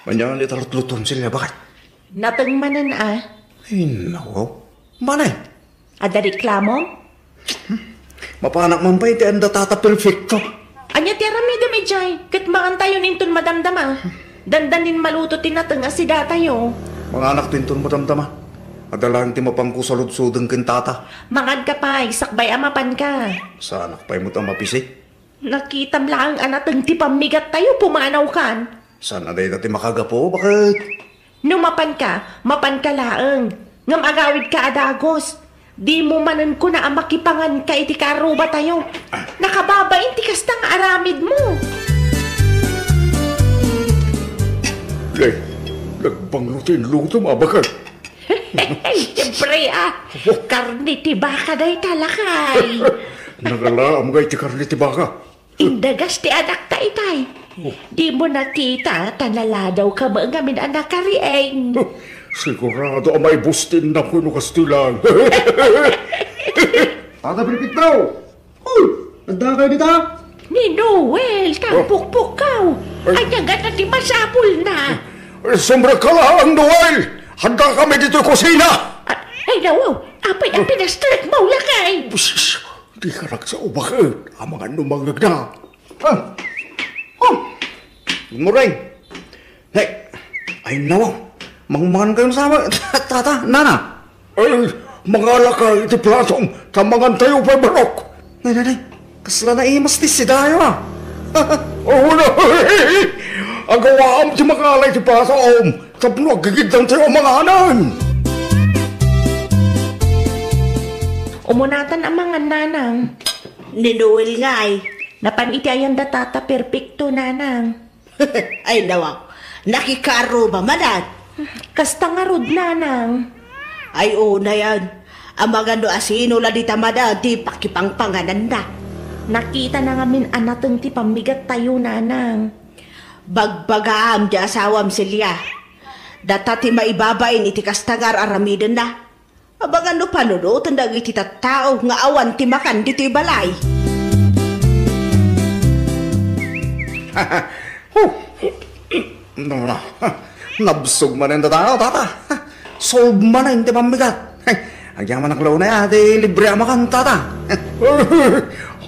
Manyan itarot-lutom sila, bakit? Natangmanan Ay, nako. Manay? Ada reklamo? Mapanak man ba iti anda tata perfecto? Anya ti aramida mi jay, kat maantayo ninton madamdama. Dandanin maluto tinatang asida tayo. Mga anak tinton mo damdama. Adalang ti mapangko sa lutsudang kintata. Mangad ka pa, sakbay amapan ka. Sa anak pa'y mo tamapisi. Nakitam lang anatang ti pamigat tayo pumanaw kan. Sana day dati makagapo, bakit? Numapan ka laang. Ngam agawid ka adagos. Di mo manan ko na ang makipangan ka iti karuba tayo. Nakababain ti kastang aramid mo. Nagbanglutin luto mabakan. Siyempre karni ti baka day talakay. Nagalaam nga iti karni ti baka. Indagas ti anak ta itay. Di mo nakita, tanaladaw ka ba ngamin anak karieng. Sigurado may bustin na kuno kastilan. Tata Pilipitaw! Nagda kayo dito? Ni Noel, tampuk-puk kaw. Ay, nagat na ti masapul na. Sombra ka lang, Noel! Handa kami dito kusina! Ay, nawaw, apay ang pinastrek mo lakay. Di ka sa ubakit. Ang mga numangag na. Muring. Hey, ay nawaw. Mangmangan kayo sama, tata, nana. Ay, mga lakay, iti platong, tamangan tayo pa barok. Nay, kasla na imas ti sidayo Oo na, ang gawaam ti makalay ti platong, tapno agigidang tayo mga anan. Umunatan ang mga nanang. Ni Noel nga Napaniti ayan da tata perfecto nanang. Ay nawak, nakikaro ba manan? Kasta nga rod nanang. Ay na yan. Ang mga no asino la di tamada di pakipangpanganan na. Nakita na ngamin anatang ti pamigat tayo nanang. Bagbagaam di asawam silya. Data ti maibabain iti kastangar aramidan na. Abang ano panunutan na iti tattao nga awan ti makan dito balay. No. Nabsog man yung tataw, tata. Solve man na yung tipamigat. Ang yaman ng klaw na yan, di libre amakan, tata.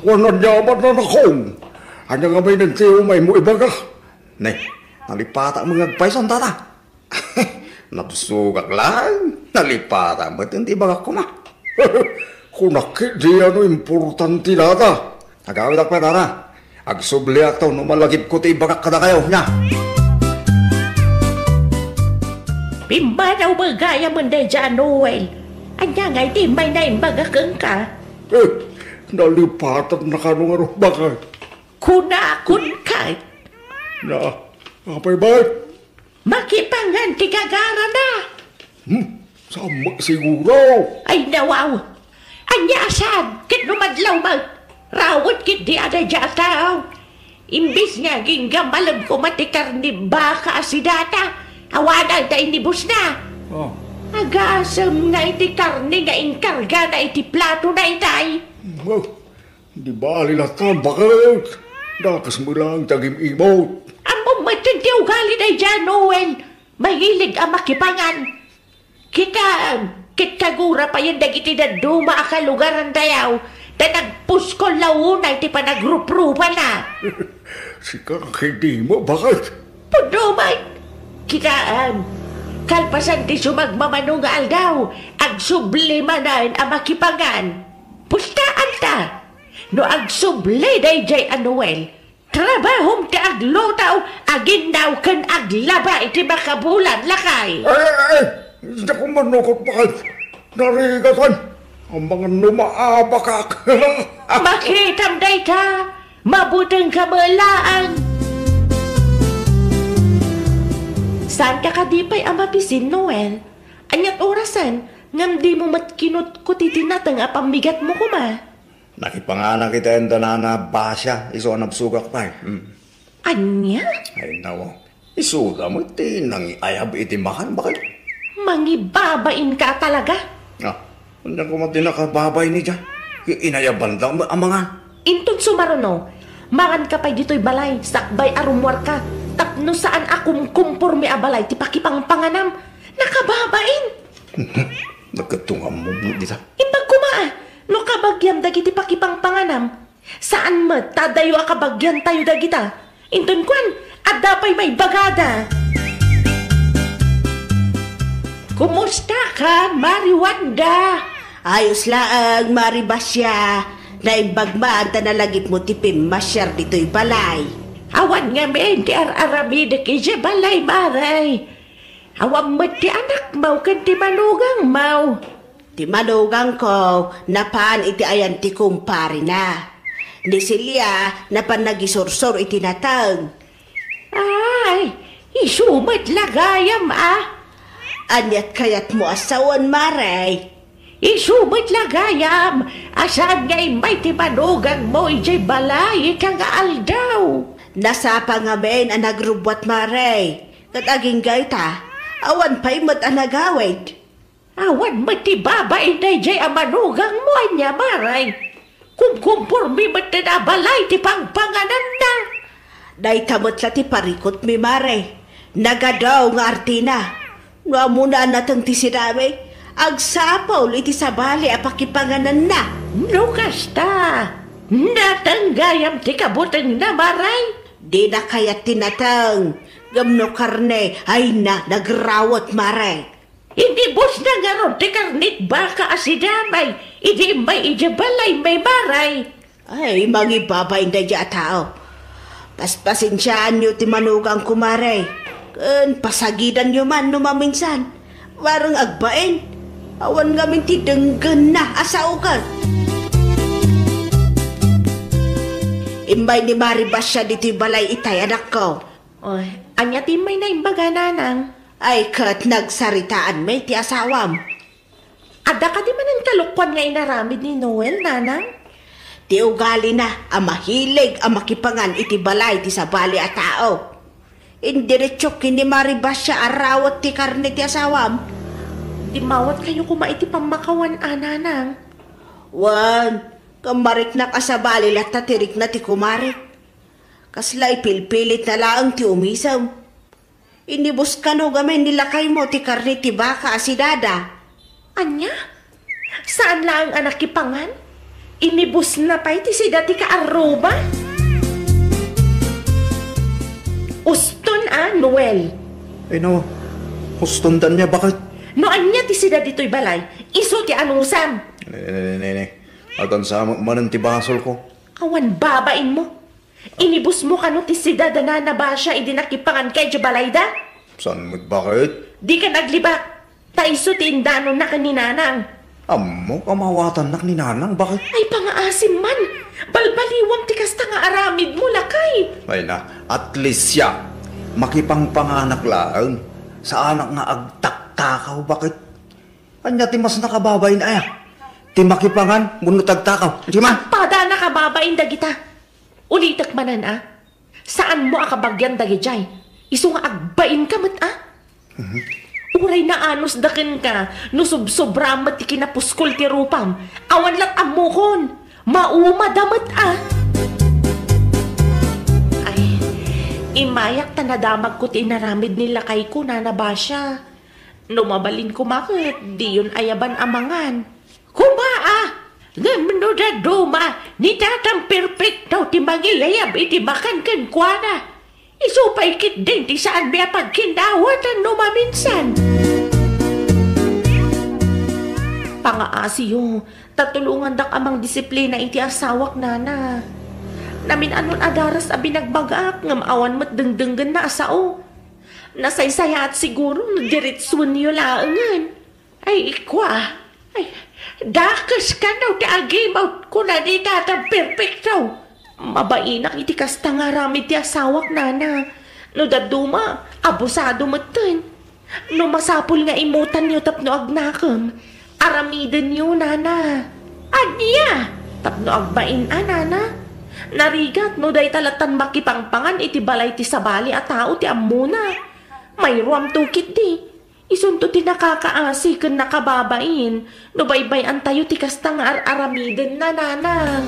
Wanan yaman na nakong. Anya nga may nagtiyo may mo ibaga. Nay, nalipata mga agpaisan, tata. Nabsugak lang. Nalipata mo ito, hindi baga ko ma. Kunakit di ano importante, tata. Agawid ako pa, tata. Agsubli ako, numalagip ko ti ibagak kada kayo, niya. Pimbanaw ba gaya mo na dyan, Noel? Anya nga iti may na imbagakang ka. Nalipatan na ka nung ano, bakit? Kunakun ka. Apay ba? Makipangan ti gagara na. Sama siguro. Ay nawaw. Anya asan, kit lumadlaw mag. Rawat kit di ada jataw. Imbis nga ginggamalab ko matikar ni baka asidata. Awanan ta inibus na. Agasam nga iti karne nga inkarga na iti plato na itay. Di ba alilatan, bakit? Dakas mo lang tagim imot. Among matindi ugali na dyan, Noel. Mahilig ang makipangan. Kagura pa yan dagiti na duma akalugaran tayaw. Na nagpuskol launa iti pa nagruprupa na. Sikang hindi mo, bakit? Pudumay. Kalpasan ti sumagmamanong nga aldaw, ag sublimanan ang makipangan. Pustaan ta, no ag subli day jay Noel, trabahom ti aglotaw, agindaw kan aglaba iti makabulan lakay. Hindi ko manukot bakit. Narigatan, ang mga numaabakak. Makitam day ta, mabutang kamalaan. Saan ka kadipay ang mapisin, Noel? Anyat orasan, ngam di mo matkinot ko titinatang apamigat mo kuma. Nakipanganak kita yung danana basya, iso nabsugak tayo. Anya? Ay nawa, isuga mo iti nang ayab itimakan, bakit? Mangibabain ka talaga? Hindi ko mati nakababay ni dyan. Inayaban daw ang mga. Intun sumaruno, mangan ka pa'y dito'y balay, sakbay arumwar ka. Tapno saan akong kumpurmi abalay ti pakipangpanganam. Nakababain. Nagkatungam mo dita. Imbag kumaa, no kabagyam dagiti pakipangpanganam. Saan mo tadayo akabagyan tayo dagita? Inton kwan, at dapay may bagada. Kumusta ka, Mariwanda? Ayos laang, Maribasya. Naimbagmaan ta nalagip mo tipim masyar dito'y balay. Awan nga men, ti ar-aramida ki siya balay, maray. Awan mo ti anak mau, kan ti manugang mau. Ti manugang ko, napaan iti ayan ti kumpari na. Ni Silya, napan nagisursor iti natang. Ay, isumat lagayam Anyat kayat mo asawan, maray. Isumat lagayam, asaan nga'y may ti manugang mo, ijay balay, ikagaal daw. Nasa pangamen ang nagrubwat, maray. Kataging gaita, awan pa'y mat ang nagawid. Awan mati babay na ijay ang manugang mo niya, maray. Kumkumpurmi mati na balay, ti pangpanganan na. Day tamot la ti parikot mi, maray. Nagadaw nga artina. Nga muna natang ti sinami, agsapaw iti sabali apakipanganan na. No kasta, natanggayam ti kabutang na, maray. Di na kaya tinatang, gamno karne, ay na, nagrawat, maray. Hindi bus na nga ron, ti karnit baka asidamay, hindi may ijabalay, may maray. Ay, mangibabay na dya tao. Paspasinsyaan nyo ti manugang kumaray. Pasagidan nyo man numaminsan. Warang agbain. Awan ngamin ti denggan na asaukan. Imbay ni Maribasya dito'y balay itay, anak ko. Oy, anya ti may naimbaga nanang. Ay, kat nagsaritaan may ti asawam. Ada ka di man ang kalukwan nga inaramid ni Noel, nanang? Ti ugali na, ang mahilig, ang makipangan iti balay ti sabali at tao. Indiretso kini Maribasya arawat ti karne ti asawam. Di mawat kayo kumaiti pamakawan, nanang. Wan, kamarik na kasabali lat tatirik na ti kumarik. Kaslay pilpilit na laang ti umisaw. Inibus ka no gamin nilakay mo ti karne ti baka asidada. Anya? Saan lang anak kipangan? Inibus na pa iti si dati ka aruba? Uston Noel. Ay no, hustundan niya bakit? No anya ti sida dito'y balay, iso ti anusam. Nene, adan sa manan ti basol ko. Awan babain mo. Inibus mo kano ti sida na nabasya idinakipangan kay balay da? Saan mo bakit? Di ka naglibak. Ta iso ti indano na kaninanang. Amo, kamawatan nak ni nanang, bakit? Ay pangaasim man. Balbaliwang ti kasta nga aramid mo lakay. Ay na, at least siya, makipangpanganak lang. Sa anak nga agtaktakaw, bakit? Anya ti mas nakababay na ay. Ti makipangan, muno tagtakaw. Di man? Pada nakababain dagita. Ulitak manan Saan mo akabagyan dagijay? Iso nga agbain ka mat Uray na anos dakin ka, no subsobra mat ti kinapuskol ti rupam. Awan lat amukon, mauma damat Ay, imayak tanadamag ko ti inaramid nila kay ko na nabasya. Numabalin ko makit, di yun ayaban amangan. Kumaa! Gamno da duma, ni tatang perfecto ti magiyayab iti bakan ken kuana. Isupay kit din ti saan biya pagkindawatan no maminsan. Pangaasiyo, tatulungan dak amang disiplina iti asawak nana. Namin anon adaras a binagbagak ngam awan mat dengdenggen na asao. Nasaysaya at siguro nagdiritsun niyo laangan. Ay ikwa, ay dakas ka daw ti agimaw ko na di tatang perfecto. Mabainak iti kasta nga ramid ti asawak nana. No daduma, abusado matan. No masapul nga imutan niyo tapno agnakam. Aramidan niyo nana. Anya! Tapno agbain nana. Narigat no day talatan makipangpangan iti balay ti sabali at tao ti amuna. May ruam tukit di. Isunto ti nakakaasi ken nakababain. No baybay antayo ti kasta nga aramidan na nana.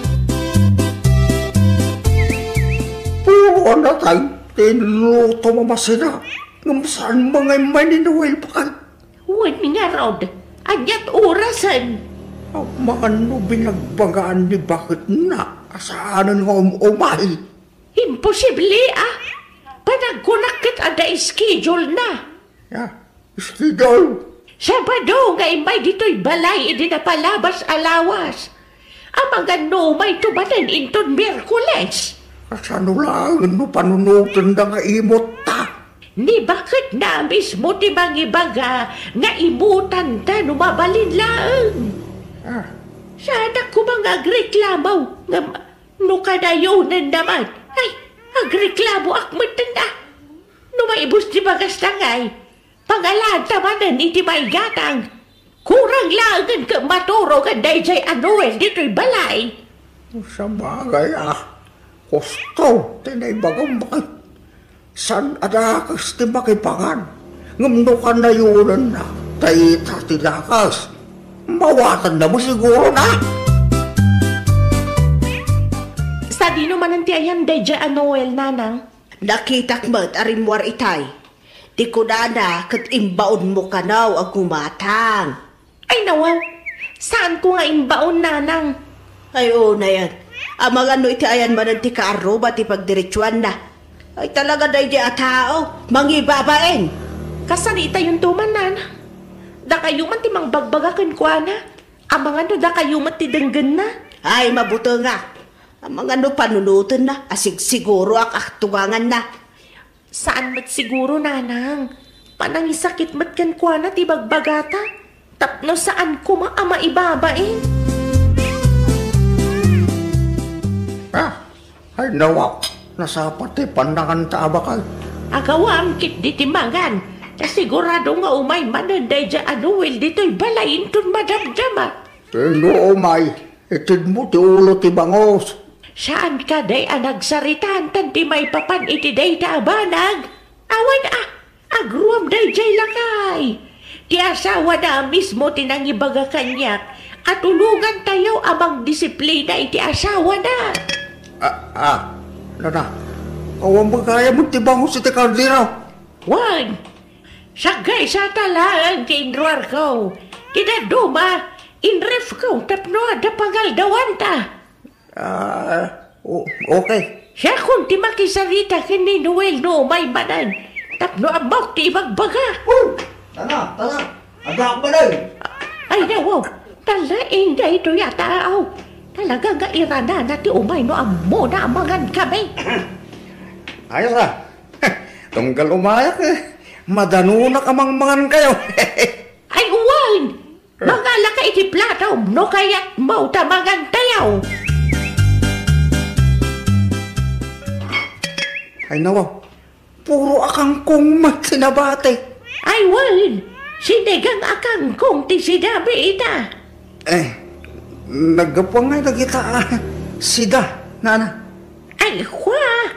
Puro na tayo. Tinuto mamasina. Ngam saan mga may ni Noel pa? Huwag nga, Rod. Anyat orasan. Maano binagbagaan ni bakit na? Asaanan nga umay? Imposible, ah. Panagkunakit ada schedule na. Schedule. Sabado nga imay dito'y balay idi na palabas alawas. Ang mga numay tumanan inton Miyerkules. Kasano lang no panunutan na nga imot ta? Ni bakit na mismo ti mangibaga nga imutan ta numabalin laang. Sana ko mga agreklamaw nga no kadayonan naman. Ay, agreklamo akmat na. No maibus ti bagas tangay. Pangalan tamanan iti may gatang. Kurang laangan ka maturo ka dayjay Anuel dito'y balay. Sa bagay Kosto, tinay bagang bakit. San adakas ti makipangan. Ngamno ka na yunan na. Tayita tilakas. Mawatan na mo siguro na. Sa di naman ang tiyayan dayjay Anuel, nanang. Nakitak mo't arimwar itay. Di ko na kat imbaon mo kanaw ang kumatang. Ay nawaw, saan ko nga imbaon, nanang? Ay oo na yan. Ang mga iti ayan man ti kaaruba ti pagdiretsuan na. Ay talaga dahi di tao, mangibabain. Kasanita yung tuman, nanang. Da kayo man ti mangbagbagakan ko na. Ang mga no da kayo man ti denggan na. Ay mabuto nga. Ang mga no panunutan na, asig siguro ang aktugangan na. Saan mat siguro, nanang? Panangisakit mat kan ko na ti bagbagata. Tapno saan ko ama ibabain? Ay nawa, nasapat pandangan taabakal. Agawam kit di timangan. Sigurado nga umay mananday dya Anuel dito'y balayin ton madamdama. No umay, itid mo ti ulo ti bangos. Saan ka day nagsaritaan tan ti may papan iti day taabanag? Awan agruam day jay lakay. Ti asawa na mismo tinangibaga kanyak at tulungan tayo amang disiplina iti asawa na. Nana, awang magkaya mo ti bangos iti kardino. Wan, sagay sa talaan kinruar ko. Tinaduma, inref ko tapno ada pangaldawan ta. Okay. Siya kung ti makisarita kini Noel no may banan. Tapno amok ti magbaga. Tana, agak ba na? Ay nawaw, talaing na ito yata aw. Talaga nga irana na ti umay no amo na amangan kami. Ayos na. Tunggal umayak madanunak amang mangan kayo. Ay uwan, mga laka iti plataw no kaya't mau tamangan tayaw. Ay nawa, puro akang kong magsinabate. Ay wan, sinigang akang kong ti sinabi ita. Nagapang nga nagita sida, nana. Ay kwa,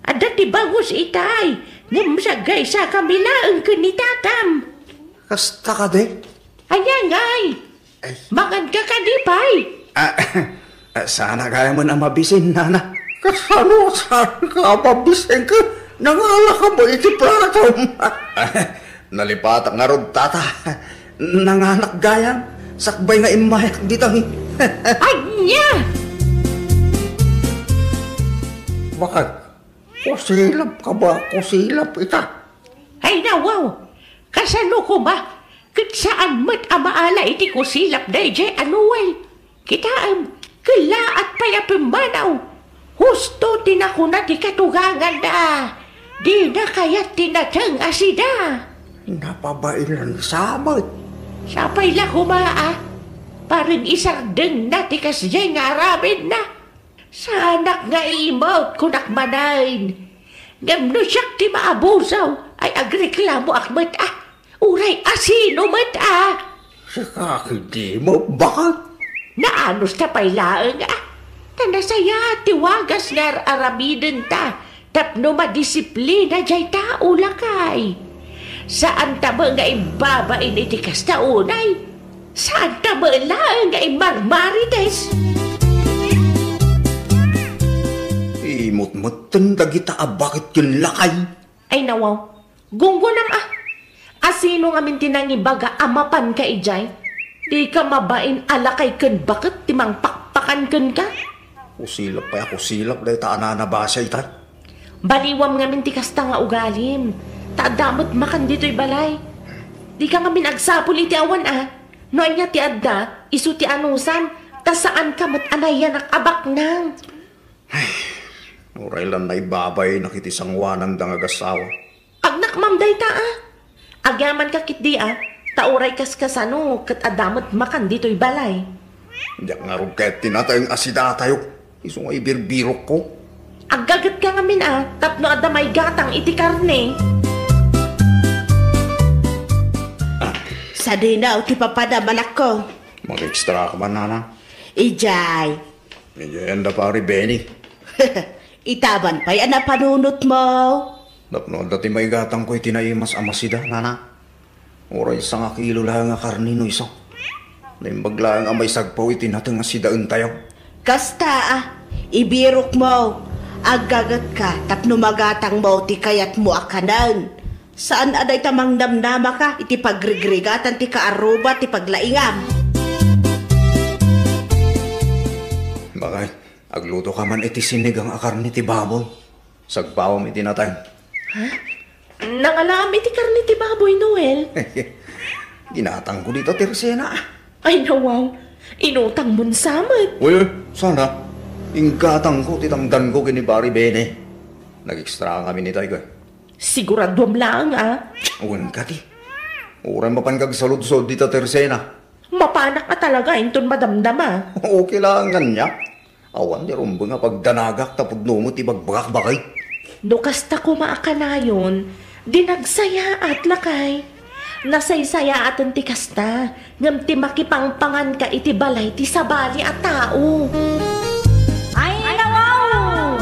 ada ti bangus itay, namsagay sa kamilaang kanitatam. Kasta ka de? Ayan ngay, mangan ka kadipay. Sana kaya mo na mabisin, nana. Kasano saan ka mabisin ka? Nangala ka mo iti plato. Nalipatak nga rod, tata. Nanganak gayang. Sakbay nga imayak dito. Anya! Bakit? Kusilap ka ba? Kusilap ita? Ay nawaw, kasano ko ba? Kit saan mat amaala iti kusilap dayjay Anuel. Kitaam, kila at payapimanaw. Husto tinakuna ti katugangan na. Di na kaya't tinatang asida. Napabailan samot. Sapay la humaa. Parang isardeng na ti kasjay nga arabid na. Sanak nga imot kunak manain. Ngamno siyak ti maabusaw ay agreklamo akmat Uray asino mat Saka hindi mo bakit? Naanos ta paylaang Tanasaya tiwagas nga arabiden ta. Tapno madisiplina jay tao lakay. Saan ta ba nga ibabain iti kastaunay? Saan ta ba lang nga imarmarites? Imot matan dagita bakit yun lakay? Ay nawaw, gunggunam asino nga mintinang ibaga amapan ka ijay? Di ka mabain alakay ken bakit timang pakpakan ken ka? Kusilap pa kusilap dahil taan na basa itay. Baliwam nga minti kasta nga ugalim. Taadamot makan dito'y balay. Di ka nga minagsapul iti awan Noan niya ti adda, isu ti anusan, ta saan ka mat anayan ang abak nang. Uray lang na ibabay nakitisang wanan dang agasawa. Agnak mamday ta Agyaman ka kit di tauray kaskasano, kat adamot makan dito'y balay. Hindi nga rin kahit tinatayong asida tayo. Iso nga ibirbirok ko. Aggagat ka nga min tapno adamay gatang iti karne. Sa dinaw, ti papadaman ako. Mag-extra ka man, nana. Ijay. Medyo enda pari Benny. Itaban pa'y panunot mo. Napno dati may gatang ko'y tinaimas amasida, nana. Oray sa nga kilo lang nga karnino iso. Naimbaglaan ang may sagpaw itinatang nga sidaan tayo. Kasta ibirok mo. Aggagat ka, tapno magatang mo ti kayat mo akanan. Saan aday tamang damdama ka, iti pagrigregatan ti kaaruba ti paglaingam. Bakay, agluto ka man iti sinig ang akarni ti baboy. Sagpawam iti natay. Nangalam iti karne ti baboy, Noel. Ginatang ko dito, Teresena. Ay nawaw, inutang mun samat. Uy, sana. Inggatang ko, titangdan ko kini Bari Bene. Nag-extra kami ni Tayo. Siguraduam lang Uwan ka ti. Uran mapangkag salud-sod dito, Teresena. Mapanak ka talaga, inton madamdama. Okay lang niya. Awan di rumbo nga pagdanagak tapod numot ibagbakak bakay. No kasta ko maakanayon, dinagsaya at lakay. Nasaysaya at ti kasta, ngam ti makipangpangan ka iti balay ti sabali at tao. Ay, wow!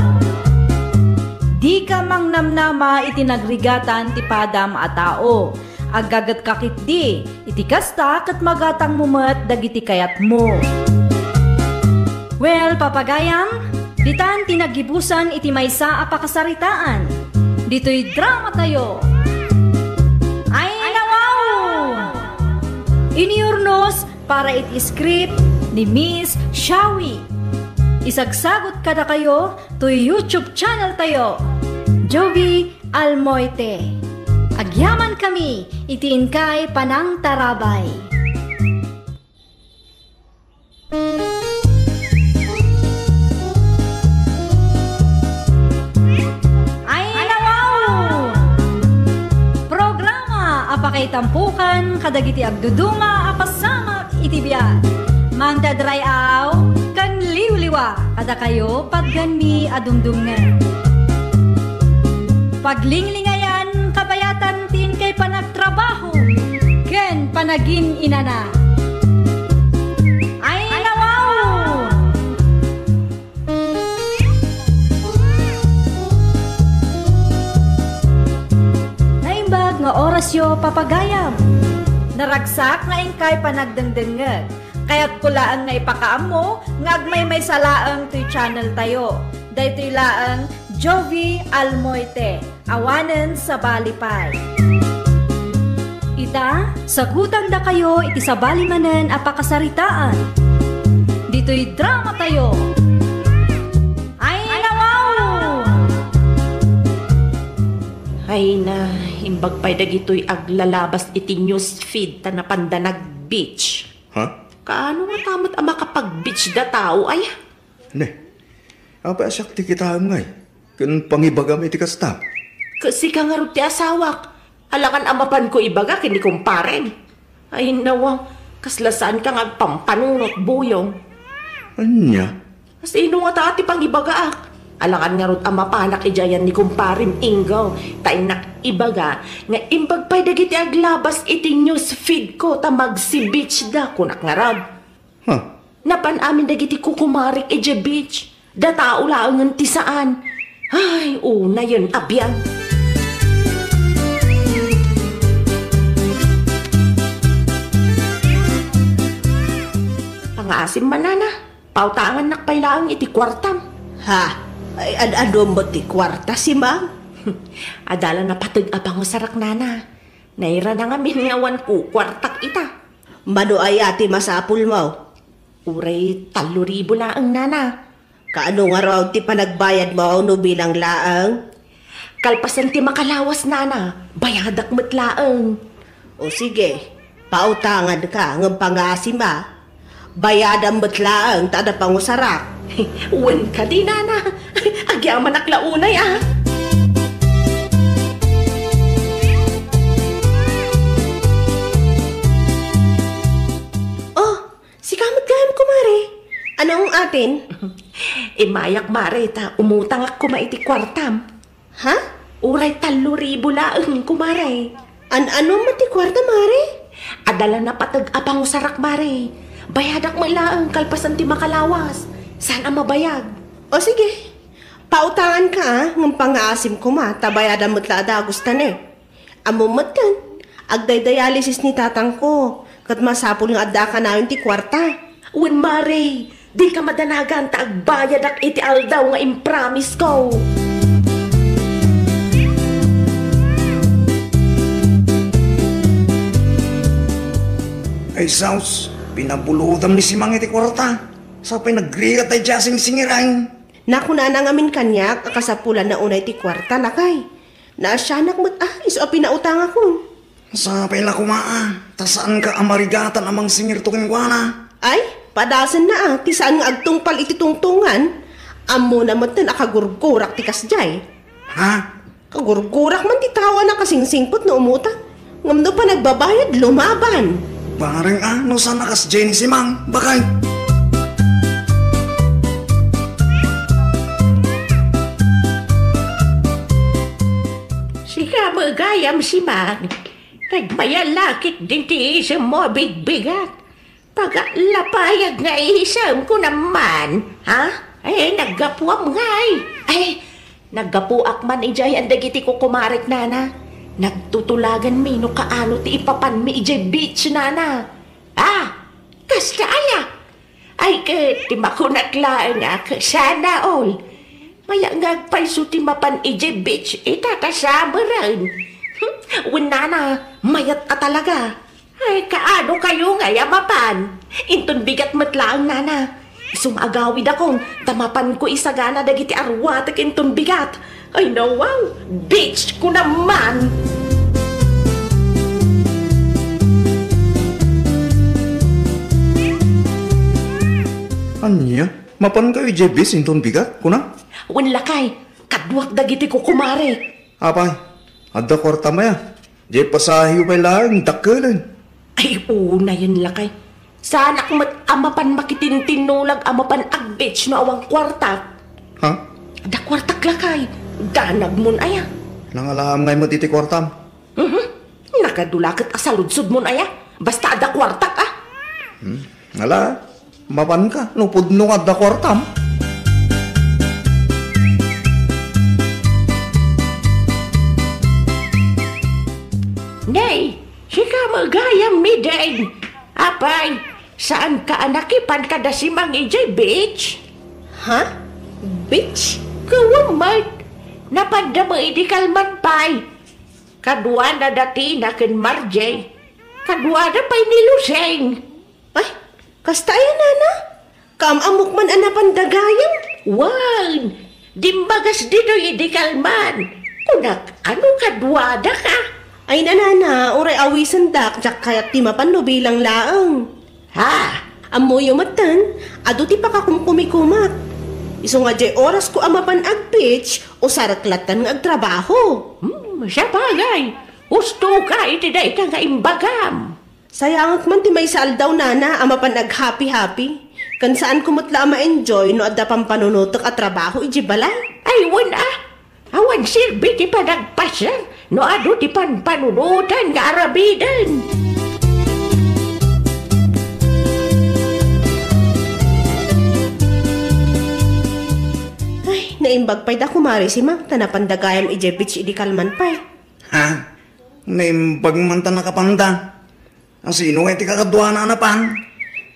Di ka mang namnama iti nagrigatan ti padam a tao. Aggagat kakit di, iti kasta kat magatang mumet dagiti kayat mo. Well, papagayam, ditan tinagibusan iti maysa a pakasaritaan. Dito'y drama tayo. Ay, wow! Iniurnos para iti script ni Miss Shawi. Isagsagot kada kayo to YouTube channel tayo, Jovi Almoite. Agyaman kami, itiin kay Panang Tarabay. Ay, wow! Programa apakay tampukan kadagiti agduduma apasamak itibiyat. Mangdadray aw kan liwliwa kada kayo pagganmi adumdumngan. Paglinglingayan kabayatan tin kay panagtrabaho ken panagin inana. Ay nawaw! Naimbag nga orasyo papagayam. Naragsak nga ingkay panagdengdengen. Kaya't kulaan nga ipakaam mo, nga agmay may salaang to'y channel tayo. Dahito'y laang Jovi Almoite, awanen sa Balipay. Ita, sagutan da kayo iti sa balimanen apakasaritaan. Dito'y drama tayo. Ay, nawaw! Ay na, imbag pa'y dagito'y aglalabas iti news feed ta napandanag beach. Ha? Kaano nga tamat ang makapag-beach da tao ay? Ne, apa asyak ti kita ngay. Kan pangibagam iti kasta. Kasi ka nga rin ti asawak. Alangan amapan ko ibaga kini kumparen. Ay nawa, kaslasaan ka nga pampanunot buyong. Anya? Sino nga taati pang ibaga ak? Alangan nga rin amapanak ijayan ni kumparin Ingo. Tainak ibaga nga imbag pa'y dagiti aglabas iti news feed ko ta magsi-beach da kunak nga rab. Ha? Napan amin dagiti kukumarik ija beach. Da tao laangan ti saan. Ay, una yun abyan. Pangasim manana. Pautangan nakpailaang iti kwartam. Ha? Ay, ano mo ti kwarta si Mang? Adala na patag apang usarak nana. Naira na nga mingawan ko kwartak ita. Mano ay ati masapul mo? Uray 3,000 na ang nana. Kaano nga raw ti panagbayad mo no bilang laang? Kalpasan ti makalawas nana. Bayadak mo't laang. O sige, pautangan ka ng pangasima. Bayadan mo't laang tada pangusarak. Wen ka di nana. Agyaman aklaunay ah. Si kamot gayam ko, Mare. Anong atin? Imayak mare ta, umutang ako maiti kwartam. Ha? Uray 3,000 laang kumare. Ano mo ti kwarta, Mare? Adala na patag apang usarak mare. Bayadak mo laang kalpasan ti makalawas. Sana mabayag. O sige, pautangan ka ng pangasim ko ma, tabayadan mo't laada gustan eh. Amumot kan, agday-dialysis ni tatang ko. Kat masapul nga adda ka na yung ti kwarta. Wen mare, di ka madanagan ta agbayad ak iti aldaw nga impromise ko. Ay, Saus, pinabuludam ni si Mang iti kwarta. Sa pinagrigat ay jasing singirang. Nakuna na ngamin kanyak, akasapulan na unay ti kwarta na kay. Naasyanak mo't iso a pinautang ako. Sa pila kumaa, tasaan ka amarigatan amang singir tukin kwa na. Ay, padasan na ti saan nga agtungpal iti tungtungan. Amo na mo't na akagurgurak ti kasjay. Ha? Kagurgurak man ti tawa na kasing singpot na umuta. Ngamdo pa nagbabayad, lumaban. Barang no saan nakas Jenny si Mang, bakay? Sika magayam si Mang. Nagmayalakit din ti isang mo bigbigat. Pagalapayag nga isang ko naman. Ha? Ay, naggapuam ngay. Ay, naggapuak man ijay ang dagiti ko kumarik nana. Nagtutulagan mi no kaano ti ipapan mi ijay beach nana. Ah, kasta aya. Ay, ti makunatlaan nga sana all. Maya ngagpaiso ti mapan ijay beach itakasama rin. Nana, mayat ka talaga. Ay, kaano kayo nga yamapan? Inton bigat matlaang nana. Sumagawid akong tamapan ko isagana dagiti arwatek inton bigat. Ay, nawaw, bitch ko naman. Anya? Mapan kayo JBs inton bigat, kuna? Lakay, kadwat dagiti ko kumare. Apay, adda kwarta maya. Jay pasahiyo pa lang, dakelan. Ay, una yun lakay. Sana kung amapan makitintinulag amapan agbitch no awang kwarta. Ha? Da kwartak lakay. Danag mon aya. Nangalam ngay mo titi kwartam. Nakadulakit asaludsod mon aya. Basta ada kwartak ah. Ngala, mapan ka, nupod nung adda kwartam. Nay, sika magayang mideng. Apay, saan ka anakipan kada si Mang Ijay Beach? Ha? Bitch? Kawamat, napada mo idikalman pay. Kadwa na dati na kin Marjay. Kadwa na pa'y niluseng. Ay, kasta yan, nana? Kamamok man anapan dagayam? Wan, dimbagas dito idikalman. Kunak, ano kadwada ka? Ay, nanana, uray awisan dak, jak kayat ti mapano bilang laang. Ha? Amoy matan, ado ti pa kakong kumikumat. Iso nga jay oras ko amapan ag-pitch o saraklatan nga agtrabaho. Siya bagay. Gusto ka itiday ka nga imbagam. Sayangat man ti may saldaw nana amapan ag-happy-happy. Kan saan kumutla ma-enjoy no adda pang panunutok at trabaho iji balay. Ay, wana. Awan sirbi ti panagpasar. No ado ti panunutan nga arabidan. Ay, naimbag pa'y da kumari si Mang. Tanapandagayam iji bitch idi kalman pa'y. Ha? Naimbag man ta nakapanda. Ang sino nga ti kakadwa na anapan?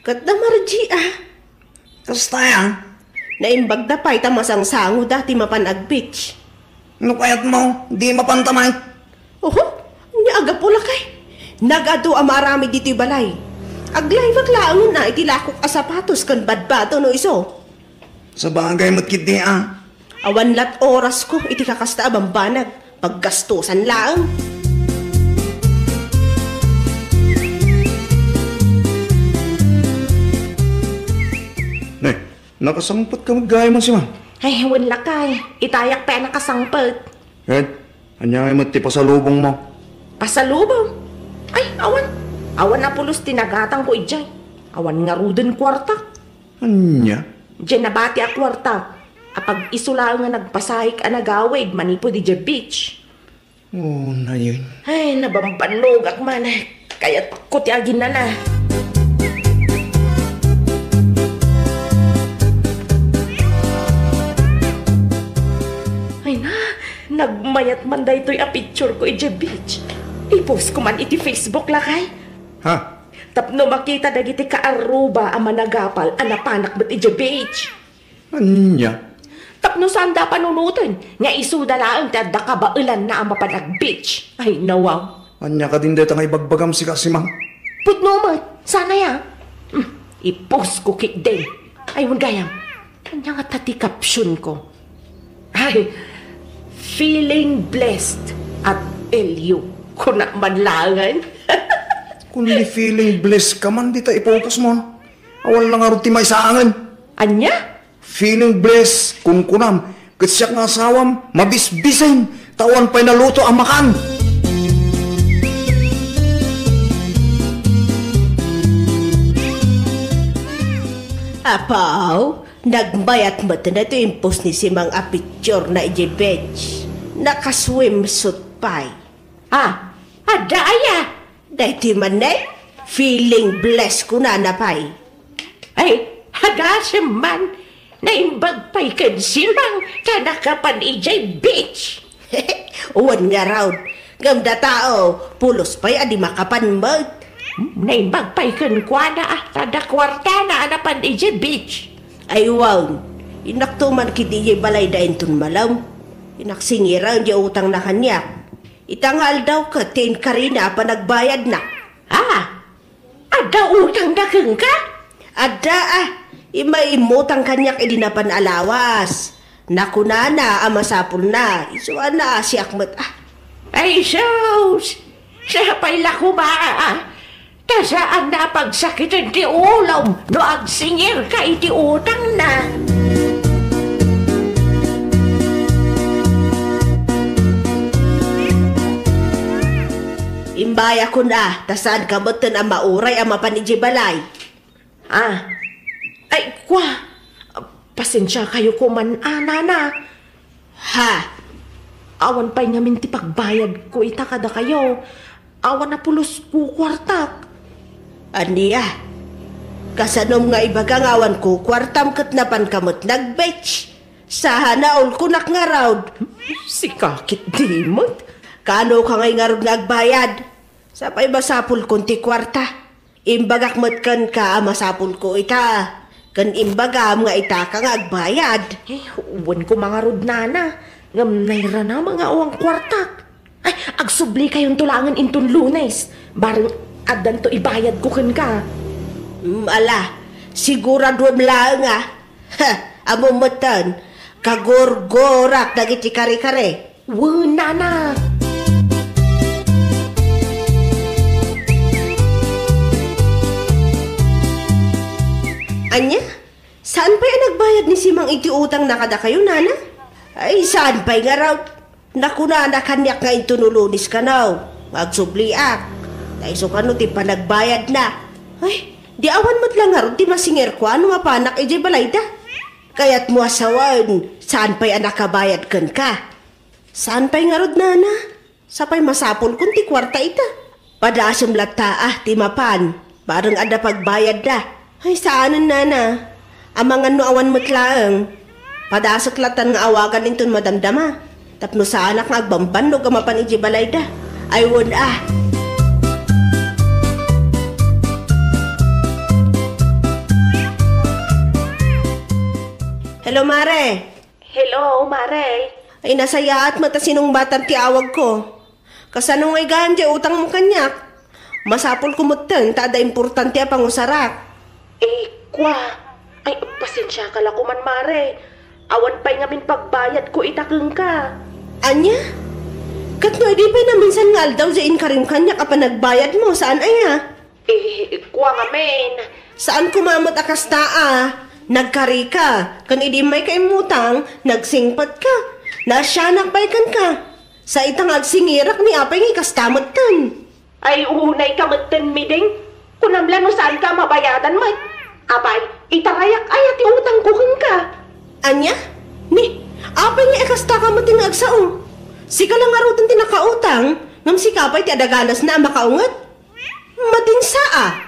Kat da marji ah. Kasta ya, Naimbag da pa'y tamasang sango dati mapanag beach. Ano kaya't mo? Di mapantamay. Oho, niaga pula kay. Nagado amarami dito'y balay. Aglay maglaangon na itilakok a sapatos kan badbato no iso. Sa bagay mo't kit di Awan lat oras ko iti kakasta abang banag. Paggastusan lang. Nay, nakasangpot ka magaya mo si ma'am. Ay, wala kay. Itayak pa nakasangpot. Ed, anyay mo't ti pasalubong mo. Pasalubong. Ay, awan. Awan na pulos tinagatang ko ijay. Awan nga ruden kwarta. Anya? Diyan nabati a kwarta. Apag isula nga nagpasahik a nagawid manipo di dya beach. Oh, na yun. Ay, nabambanog ak man. Kaya't kutyagin na na. Ay na, nagmayat man da ito'y a picture ko ija beach. I-post ko man iti Facebook lakay. Ha? Tapno makita dagiti ka-aruba a managapal a napanak bat ija beach. Anya? Tapno saan da panunutin, nga isuda laang tadda kabailan na ang mapanag beach. Ay, nawaw. Anya ka din dito nga ibagbagam si kasi ma'am. Putno mo, sana ya. I-post ko kik din. Ay, gayam. Kanya nga tati caption ko. Ay, feeling blessed at LU. Kuna manlangan. Kung di feeling blessed ka man, di ta ipokus mo. Awal lang nga rin timay sa angin. Anya? Feeling blessed kung kunam. Katsyak nga asawam, mabisbisin. Tawan pa'y naluto ang makan. Apaw, nagbayat mo na ito yung post ni Simang a picture na iji beach. Nakaswimsuit pa'y. Ah, ada aya. Dahiti man na feeling blessed ko na napay. Ay, ada si man. Naimbag pa'y kansimang tanakapan ijay beach. Uwan nga raw. Gamda tao, pulos pa'y adi makapan mo. Naimbag pa'y kankwana tada kwarta na anapan ijay beach. Ay wow, inaktuman kiti jay balay da intun malam. Inaksingiraw jay utang na kanyak. Itangal daw ka, tin karina pa nagbayad na. Ah, ada utang na kang ka? Ada imaimutang kanyak idinapan alawas. Nakunana, amasapul na. Isuan na si Akmat. Ay, sus! Sa pala ko ba? Tasaan na pagsakitan ti ulam no agsingir ka iti utang na. Imbaya ko na, tasaan ka mo't ang mauray ang mapanidji balay. Ah, ay, kwa! Pasensya kayo ko man, nana. Ha? Awan pa'y ngamin ti pagbayad ko itakada kayo. Awan na pulos ko kwartak. Aniya, kasanom nga ibagang awan ko, kwartam kat napan kamot nag-beach. Sahanaol ko nakngarawd. Si kakit dimot. Kano ka ngay ngarod nagbayad? Sapay masapul kunti kwarta. Imbagak matkan ka, masapul ko ita. Kan imbagam nga ita ka nga agbayad. Eh, uwan ko mga rod nana. Ngam naira na mga uwang kwartak. Ay, agsubli kayong tulangan intun Lunes. Barang adan to ibayad ko kan ka. Ala, sigurado lang nga. Ha, amumatan. Kagorgorak dagiti kare-kare. Nana. Anya? Saan pa yung nagbayad ni Simang iti utang na kada kayo, nana? Ay, saan pa nga raw? Naku na, nakanyak nga intunulunis ka na. Magsubliak. Dahil so kano, ti pa nagbayad na. Ay, di awan mo't lang nga ron, ti masinger ko, ano mapanak, ijay balayda. Kaya't mo asawan, saan pa'y nakabayad kan ka? Saan pa'y nga rod, nana? Sapay masapol kung ti kwarta ita. Padasam lata ti mapan, barang ada pagbayad na. Ay, saanan, nana? Amangan no awan matlaang. Padasaklatan nga awagan intun madamdama. Tapno sa anak nga agbamban no gamapan iji balayda. Ay, won Hello, Mare. Hello, Mare. Ay, nasayaat mata sinong batang tiawag ko. Kasanong ay ganja utang mo kanyak. Masapol kumutan, tada importante a pangusarak. Kwa. Ay, pasensya ka lang kuman, Mare. Awan pa'y ngamin pagbayad ko itakeng ka. Anya? Katno, di pa na minsan nga aldaw zain karim kanyak apa nagbayad mo, saan aya? Kwa ngamin. Saan kumamot akas taa? Nagkari ka, kan idi may kaimutang, nagsingpat ka. Nasyanak baykan ka. Sa itang agsingirak ni apay ng kastamot tan. Ay, unay ka magtan miding. Kunamlan no saan ka mabayadan mo. Abay, itarayak ayat utang ko kang ka. Anya? Ni, apay nga ikasta ka mating agsaong. Sika lang arutan tinakautang, ngam sikapay ti adaganas na makaungat. Mating saa.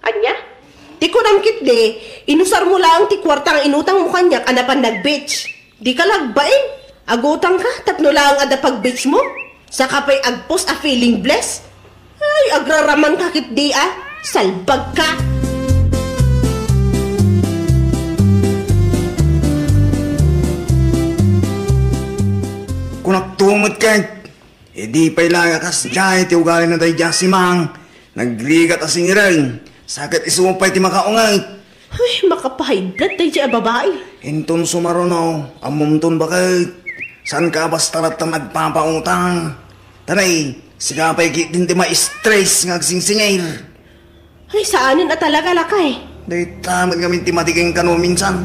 Anya? Ti kunam kit de, inusar mo lang ti kwartang inutang mo kanyak anapan nag-beach. Di ka lagbain. Agutang ka, tapno lang ada pag-beach mo. Saka pa'y agpos a feeling blessed. Ay, agraraman ka kit di salbag ka. Kung nagtumot ka, di pa'y lagakas dyan, ti ugali na dahi dyan si Mang. Nagligat asing rin. Sakit isumpay ti makaungay. Ay, makapahidlat tayo siya babae. Hinton sumarunaw, amumton bakit? Saan ka basta rat na nagpapautang? Tanay, sigapay kitin ti ma-stress ngagsingsingir. Ay, saanin at talaga lakay? Dahil tamad kami ti matiging kano minsan.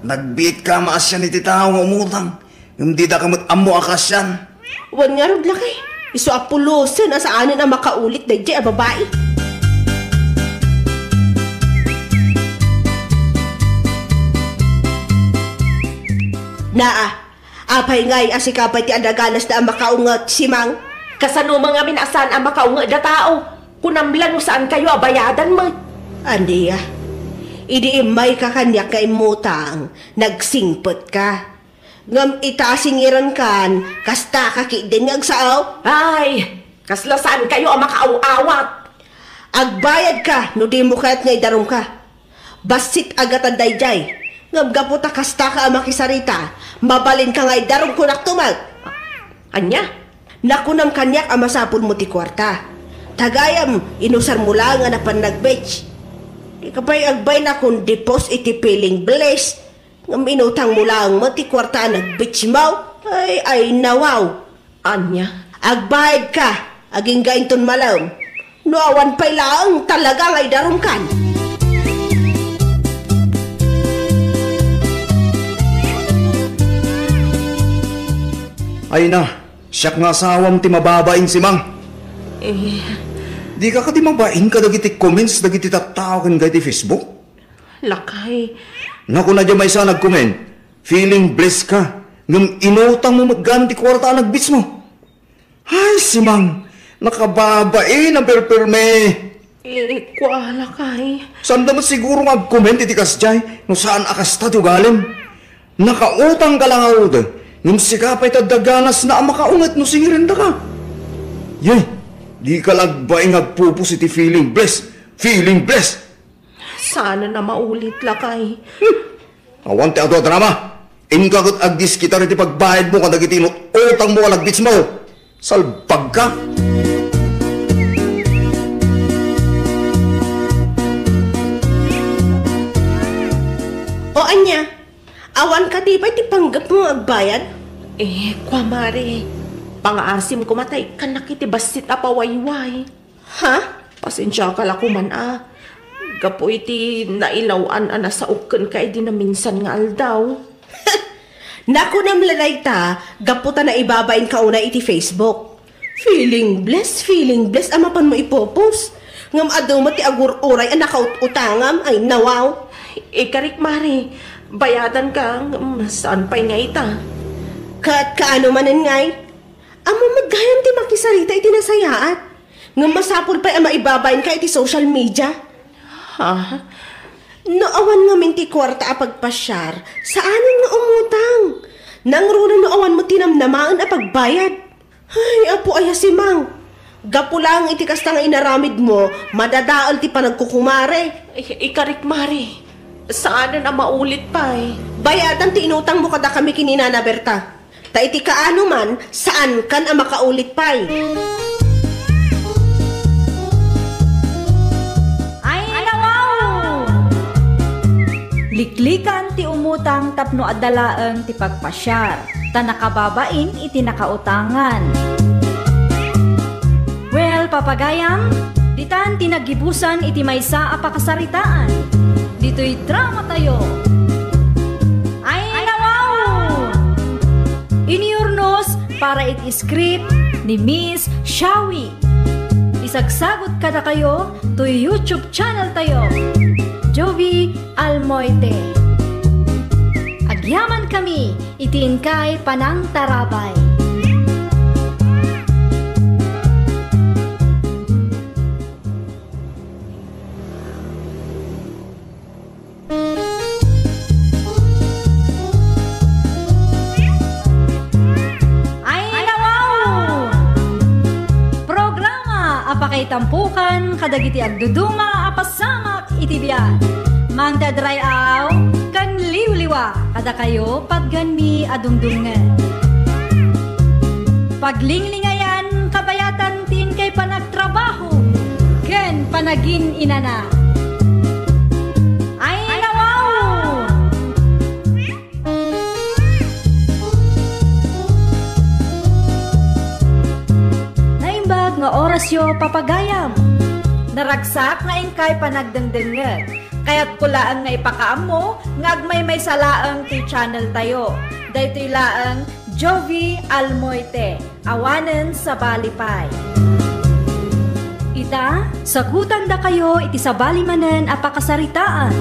Nagbiit ka maasyan iti tao nga umutang. Yung di da kamot amo akasyan. Wan nga rod lakay. Iso apulosin asaanin ang makaulit tayo siya babae. Naa, apay ngay asikapay ti adaganas na ang makaungat si Mang. Kasano mga minasan ang makaunga da tao. Kunamlan no saan kayo abayadan mo. Andiya, idi imay ka kanyak ka imutang, nagsingpot ka. Ngam itasingiran kan, kasta kakidin ngagsaaw. Ay, kasla saan kayo ang makauawat. Agbayad ka, no di mo kaya't ngay darong ka. Basit agad ang dayjay. Ngam gaputa kasta ka ang makisarita, mabalin ka ngay darong kunak tumag. Anya? Nakunam kanyak ang masapul mo ti kwarta. Tagayam, inusar mo lang nga napan nag-beach. Di ka pa'y agbay na kung depos iti feeling blessed. Ngam inutang mo lang mo ti kwarta nag-beach mo. Ay nawaw. Anya? Agbayad ka, aging gainton malaw. No awan pa'y lang talaga ngay darong kan. Ay na, siyak nga sawam ti mababain si Mang. Di ka di mabain ka dagiti comments dagiti tattao kan ti Facebook? Lakay. Naku na dyan may isa nag-comment. Feeling blessed ka. Ngam inutang mo magganti kwarta nagbits mo. Ay, si Mang, nakababain ang perperme. Kwa lakay. Saan naman siguro mag-comment iti kasjay no saan akas ta galim? Nakautang ka lang ako nung sikapay tadaganas na ang makaungat no singirin da ka. Yay, di ka lagbay ngagpupus iti feeling blessed. Feeling blessed. Sana na maulit lakay. Awan ti ato drama. Ingkagot agdis kita rin ti pagbayad mo kada giti utang mo alagbits mo. Salpag ka. O anya, awan ka di ba ti panggap mo agbayad? Kwa Mare. Pangaasim ko matay ka nakiti basit apawayway. Ha? Pasensya ka lang kuman Gapo iti nailawan sa uken ka di na minsan nga aldaw. Naku namlalay ta, gaputa na ibabain ka una iti Facebook. Feeling blessed, amapan mo ipopos. Ngam adaw mo ti agur-uray ang nakautangam, ay nawaw. Karik Mare, bayadan ka, saan pa'y nga ita? Kat kaano manan ngay? Amo magayam ti makisarita iti nasayaat. Ngam masapul pa'y ang maibabain ka iti social media. Ha? Noawan nga minti kwarta a pagpasyar, saanin nga umutang? Nangruna noawan mo tinamnamaan a pagbayad. Ay, apo aya si Mang. Gapu lang iti kasta nga inaramid mo, madadaal ti panagkukumare. Ikarik Mare, saan na maulit pa Bayadan ti inutang mo kada kami kininana Berta. Ta iti kaano man, saan kan ang makaulit pay? Ay, nawaw! Liklikan ti umutang tapno adalaang ti pagpasyar. Ta nakababain iti nakautangan. Well, papagayam, ditan tinagibusan iti maysa a pakasaritaan. Dito'y drama tayo. Ay, nawaw! Iniurnos para iti script ni Miss Shawi. Isagsagot kada kayo to YouTube channel tayo. Jovi Almoite. Agyaman kami, itiin kay Panang Tarabay. Ay, nawaw! Programa apakay tampukan kadagiti agduduma apasamak itibiyan. Mangdadray aw kan liwliwa kada kayo pagganmi adungdungan. Paglinglingayan kabayatan tin kay panagtrabaho ken panagin inana. Ay, nawaw! Naimbag nga orasyo papagayam. Naragsak nga ingkay panagdengdengen. Kaya't kulaan nga ipakaam mo, ngagmay may salaang ti channel tayo. Daytoy laang Jovi Almoite, awanen sa balipay. Ita, sagutan da kayo iti sa balimanen a pakasaritaan.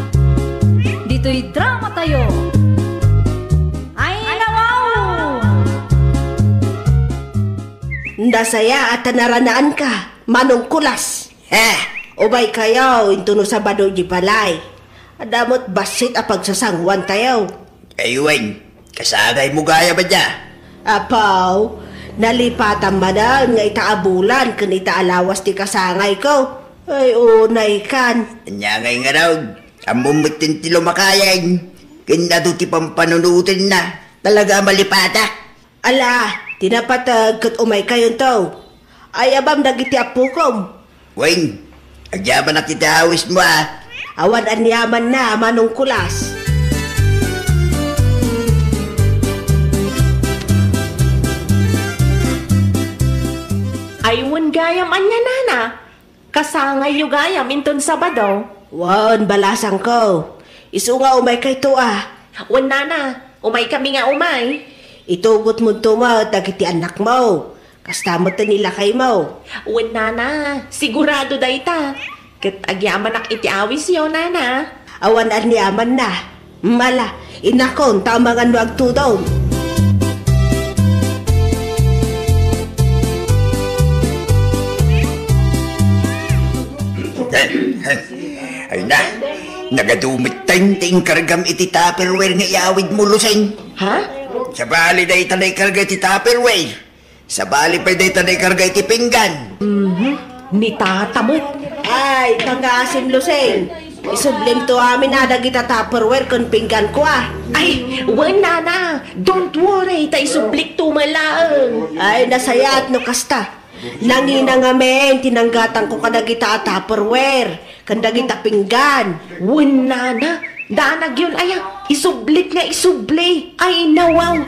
Dito'y drama tayo. Ay, nawaw! Ndasaya at naranaan ka, Manong Kulas. Ubay kayo, into no Sabado di balay. Adamot basit a pagsasangwan tayo. Ayun, kasagay mo gaya ba niya? Apaw, nalipatan madan nga itaabulan kan itaalawas ti kasangay ko. Ay, unay kan. Anyangay nga raw, ang mumutin ti lumakayan. Kinado ti pampanunutin na, talaga malipata. Ala, tinapatag kat umay kayon to. Ay, abam dagiti apukom. Weng, agyaban na kita awis mo Awan anyaman na, Manong Kulas. Aywan gayam anya nana. Kasangay yu gayam inton Sabado. Wan, balasang ko. Isu nga umay kay to Wan nana, umay kami nga umay. Itugot mo tuma dagiti anak mo. Kastamot na nila kay mo. Wan nana, sigurado dayta. Kat agyaman ak iti awis yo nana. Awan anyaman na. Mala, inakon tamangan mo agtudong. Ay na, nagadumit ting kargam iti Tupperware nga iawid mo luseng. Ha? Sa bali day tanay karga iti Tupperware. Sa bali pa day tanay karga iti pinggan. Ni tatamot. Ay, pangasim luseng. Isublim to amin adag ita Tupperware kung pinggan ko Ay, wan nana. Don't worry, ta isublik tumalaang. Ay, nasayat no kasta. Nangina nga men, tinanggatan ko kadagita Tupperware, kandagita pinggan. Wan nana, danag yun aya. Isublik nga isubli. Ay, nawaw.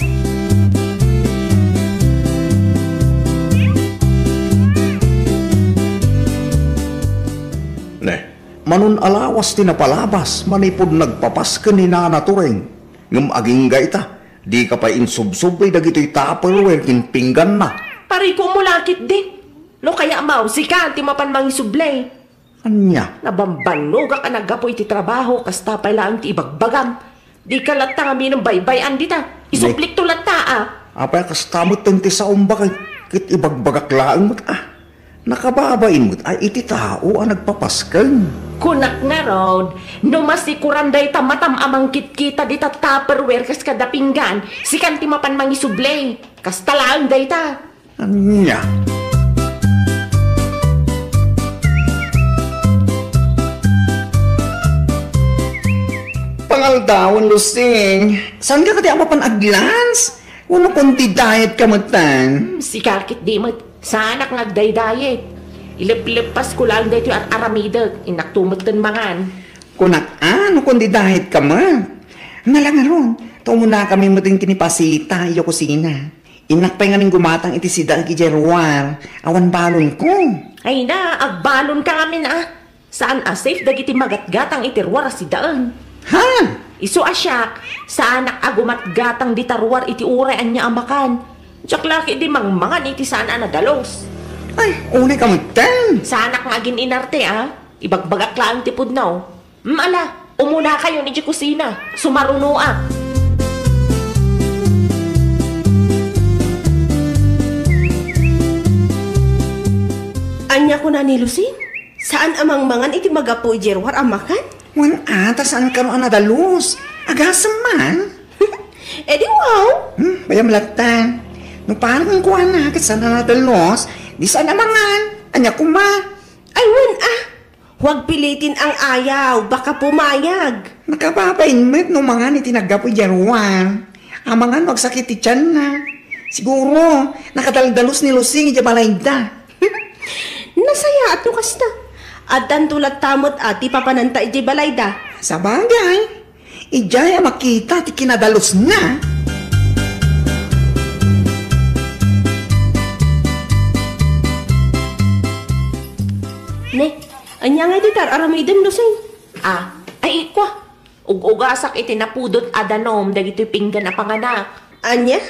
Ne, manon alawas ti napalabas, manipod nagpapas ka ni Nana Turing. Ngam aging gaita, di ka pa insubsubay dagito'y Tupperware kin pinggan na. Pari ko mulakit din. No kaya amaw, si Kanti mapan mangisublay. Anya? Nabambano ka nagapoy ti trabaho, kasta pala ang ti ibagbagam. Di ka lata kami ng baybay-an dita. Isuplik to lata Apay kastamot ti sa umbakay, kit ibagbagak laang mo't nakababain mo't ay iti tao ang nagpapaskan. Kunak nga rod, no masikuran day tamatam amang kitkita dita Tupperware kas kada pinggan, si Kanti mapan mangisublay. Kasta laang day ta. Anya? aldawan, Lusing. Saan ka kati ang mapanag-glance? Wala kundi diet ka matan. Si Kakit di mo, sa anak nagday-diet. Ilip-lipas ko lang dito at aramidag, inaktumot din mangan. Kunak ano kundi diet ka man. Nalang ron, tumuna kami mo din kinipasita, iyo kusina. Inakpay nga rin gumatang iti si Dag Ijerwar. Awan balon ko. Ay na, agbalon ka kami na. Saan safe dagiti magatgatang itirwar si daan. Ha? Iso asyak, sa anak agumatgatang ditarwar iti uray anya amakan. Diyak laki di mangmangan iti saan anadalos. Ay, unay ka matan. Sa anak nga agin inarte ibagbagak lang tipod na Ala, umuna kayo ni di kusina, sumarunoa. Anya ko na ni Lucing? Saan amang mangan iti magapo Jerwar amakan? Wan ata saan ka no anadalos. Agasam man. Di wow. Bayam latan. No parang ang kuha na kat saan anadalos. Di saan amangan. Anya kuma. Ay wan huwag pilitin ang ayaw, baka pumayag. Nakapapainmet no mga ni tinagapo Jerwar. Amangan magsakit ti tiyan na. Siguro, nakadaldalos ni Lusing iti balayda. Nasaya at kasta. At tulad tamot ati papananta iti balayda. Sa bagay, ijaya makita ti kinadalos na. Ne, anya nga ditar aramiden Lusing. Ay ikwa. Ug-ugasak iti napudot adanom dagiti pinggan a panganak. Anya?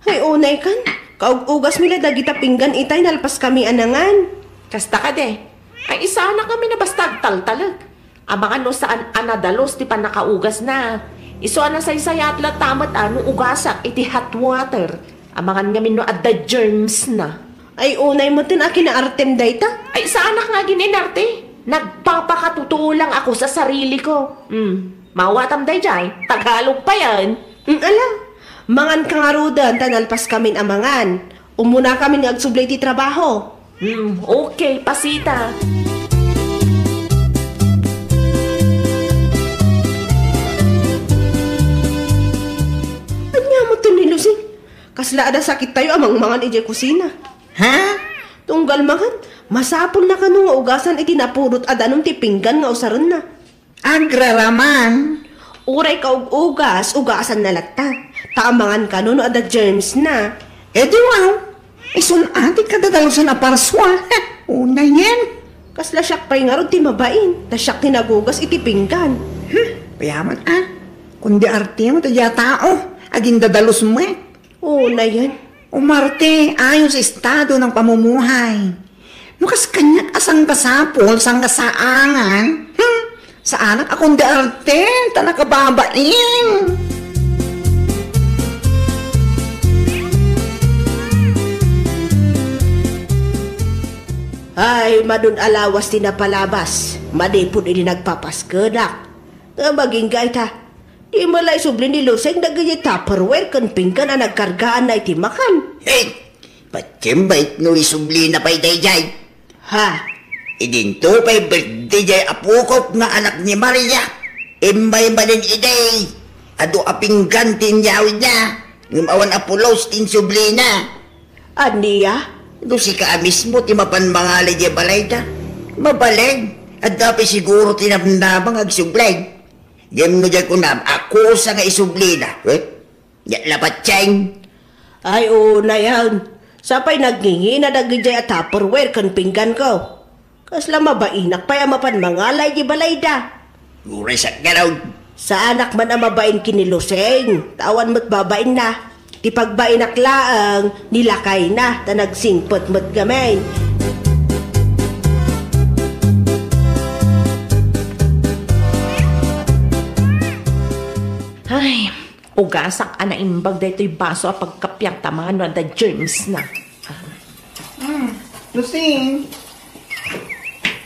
Ay unay kan. Kaug-ugas mila dagita pinggan itay nalpas kami anangan. Kasta ka de. Ay isa na kami na basta taltalag. Abangan no saan anadalos ti panakaugas na. Iso na saysaya at latamat ano ugasak iti hot water. Abangan kami no at the germs na. Ay unay mo tin akin na artem dayta. Ay sa anak nga gininarte. Nagpapakatutuo lang ako sa sarili ko. Mawatam day jay. Tagalog pa yan. Alam. Mangan ka nga rudan tanalpas kami amangan. Umuna kami nagsublay ti trabaho. Okay, pasita. Anya mo to ni Lusing? Kasla ada sakit tayo amang mangan ije kusina. Ha? Tunggal mangan, masapol na kanu nga ugasan iti napurot adanong ti pinggan nga usaron na. Agraraman. Uray ka ugas, ugasan na latta. Taamangan ka no ada germs na. Di wow. Isun ati kadadalusan na parswa. Una yan. Kasla siyak pa'y nga ron ti mabain. Tasyak tinagugas iti pinggan. Payaman kundi arte mo tadya tao. Aging dadalos mo Una yan. Umarte ayon sa estado ng pamumuhay. Nukas kanyak asang kasapol, sang kasaangan. Sa anak akong di arte, tanakababain. Ay, madun alawas ti napalabas. Madipon ini nagpapaskenak. Nga maging gaita. Di malay sublin ni Lusing nagaya Tupperware kan pinggan ang nagkargaan na iti makan. Hey! Patsimbait no isubli na pa'y dayjay. Ha? Idinto pa'y birthday jay apukop nga anak ni Maria. Imbay manin iday. Ado apinggan tinyawid na. Ngumawan apulos tin subli na. Aniya? Do si ka mismo ti mapan mangalay di balay ta. Mabalag. At dapat siguro tinabnabang agsublay. Gem no jay kunam, ako sa nga isubli na. Lapat chayng. Ay, una yan. Sapay nagngingi na nagijay at Tupperware kan pinggan ko. Kasla mabainak pa yung mapan mangalay di balay da. Guray sa garaw. Sa anak man ang mabain kiniluseng. Tawan mo't babain na. Ti pagbainak laang, nilakay na. Ta nagsingpot mo't gamay. Ay, ugasak ana imbag daytoy baso a pagkapyang tamaan no the germs na. Lusing,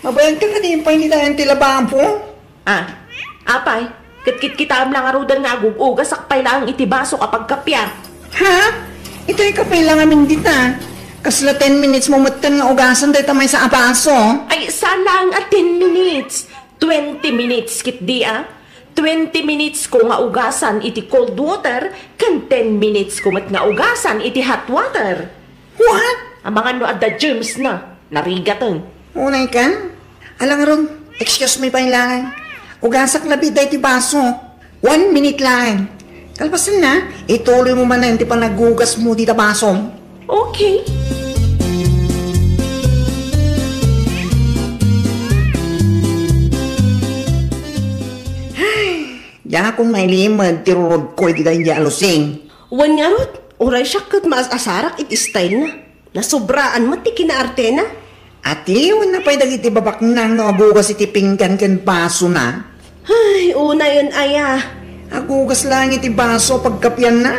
mabayan ka din pa nila yung tilabaan po? Apay, kitam lang arudan nga agugugas akpay lang iti baso kapag kapya. Ha? Ito yung kapay lang amin dita. Kasla 10 minutes mo matan nga ugasan dahil tamay sa abaso. Ay, sana ang 10 minutes. 20 minutes kit di 20 minutes ko nga ugasan iti cold water, kan 10 minutes ko mat nga ugasan iti hot water. What? Ang mga no adda germs na, narigatan. Unay ka? Alang ron, excuse me pa lang. Ugasak labid dahi ti baso. 1 minute lang. Kalpasan na, ituloy mo man na hindi pa nagugas mo dito baso. Okay. Ya kung may limad, tirurod ko iti dahi alusing. Wan nga rod, oray siya kat maas asarak it style na. Nasobraan mo ti kinaarte na. Ati, wala pa'y dagiti babak nang agugas iti pinggan ken baso na. Ay, una yun aya. Agugas lang iti baso pagkapyan na.